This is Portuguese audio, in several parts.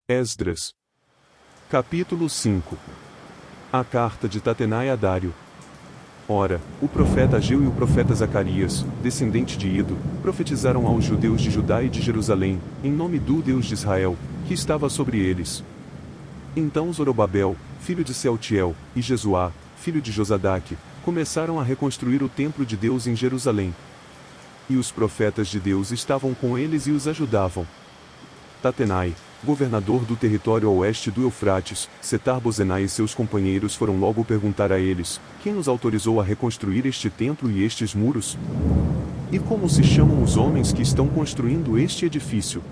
Esdras. Capítulo 5. A carta de Tatenai a Dário. Ora, o profeta Ageu e o profeta Zacarias, descendente de Ido, profetizaram aos judeus de Judá e de Jerusalém, em nome do Deus de Israel, que estava sobre eles. Então Zorobabel, filho de Sealtiel, e Jesuá, filho de Josadaque, começaram a reconstruir o templo de Deus em Jerusalém. E os profetas de Deus estavam com eles e os ajudavam. Tatenai, governador do território a oeste do Eufrates, Setar-Bozenai e seus companheiros foram logo perguntar a eles: quem nos autorizou a reconstruir este templo e estes muros? E como se chamam os homens que estão construindo este edifício?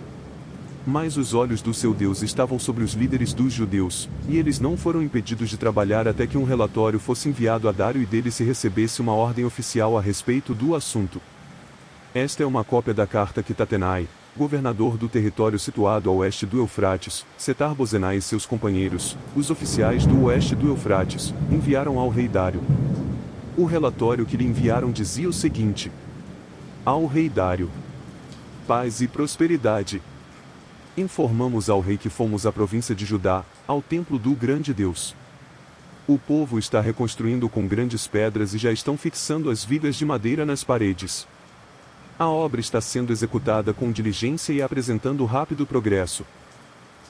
Mas os olhos do seu Deus estavam sobre os líderes dos judeus, e eles não foram impedidos de trabalhar até que um relatório fosse enviado a Dário e dele se recebesse uma ordem oficial a respeito do assunto. Esta é uma cópia da carta que Tatenai, governador do território situado a oeste do Eufrates, Setar-Bozenai e seus companheiros, os oficiais do oeste do Eufrates, enviaram ao rei Dário. O relatório que lhe enviaram dizia o seguinte: ao rei Dário: paz e prosperidade. Informamos ao rei que fomos à província de Judá, ao templo do grande Deus. O povo está reconstruindo com grandes pedras e já estão fixando as vigas de madeira nas paredes. A obra está sendo executada com diligência e apresentando rápido progresso.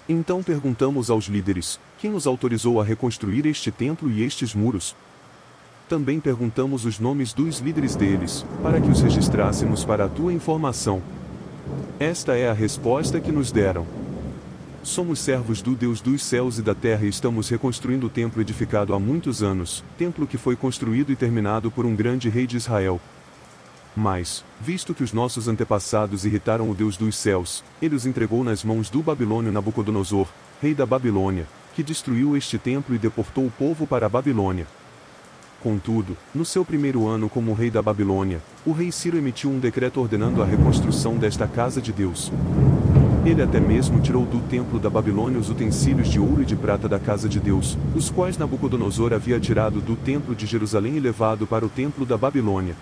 Então perguntamos aos líderes: quem nos autorizou a reconstruir este templo e estes muros? Também perguntamos os nomes dos líderes deles, para que os registrássemos para a tua informação. Esta é a resposta que nos deram: somos servos do Deus dos céus e da terra e estamos reconstruindo o templo edificado há muitos anos, templo que foi construído e terminado por um grande rei de Israel. Mas, visto que os nossos antepassados irritaram o Deus dos céus, ele os entregou nas mãos do babilônio Nabucodonosor, rei da Babilônia, que destruiu este templo e deportou o povo para a Babilônia. Contudo, no seu primeiro ano como rei da Babilônia, o rei Ciro emitiu um decreto ordenando a reconstrução desta casa de Deus. Ele até mesmo tirou do templo da Babilônia os utensílios de ouro e de prata da casa de Deus, os quais Nabucodonosor havia tirado do templo de Jerusalém e levado para o templo da Babilônia.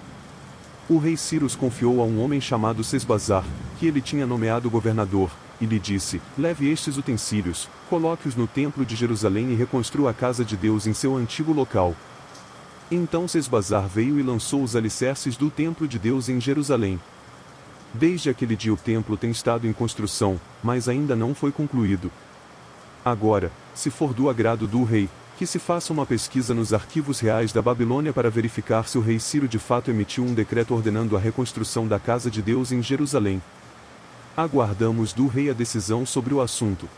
O rei Ciro os confiou a um homem chamado Sesbazar, que ele tinha nomeado governador, e lhe disse: leve estes utensílios, coloque-os no templo de Jerusalém e reconstrua a casa de Deus em seu antigo local. Então Sesbazar veio e lançou os alicerces do templo de Deus em Jerusalém. Desde aquele dia o templo tem estado em construção, mas ainda não foi concluído. Agora, se for do agrado do rei, que se faça uma pesquisa nos arquivos reais da Babilônia para verificar se o rei Ciro de fato emitiu um decreto ordenando a reconstrução da casa de Deus em Jerusalém. Aguardamos do rei a decisão sobre o assunto.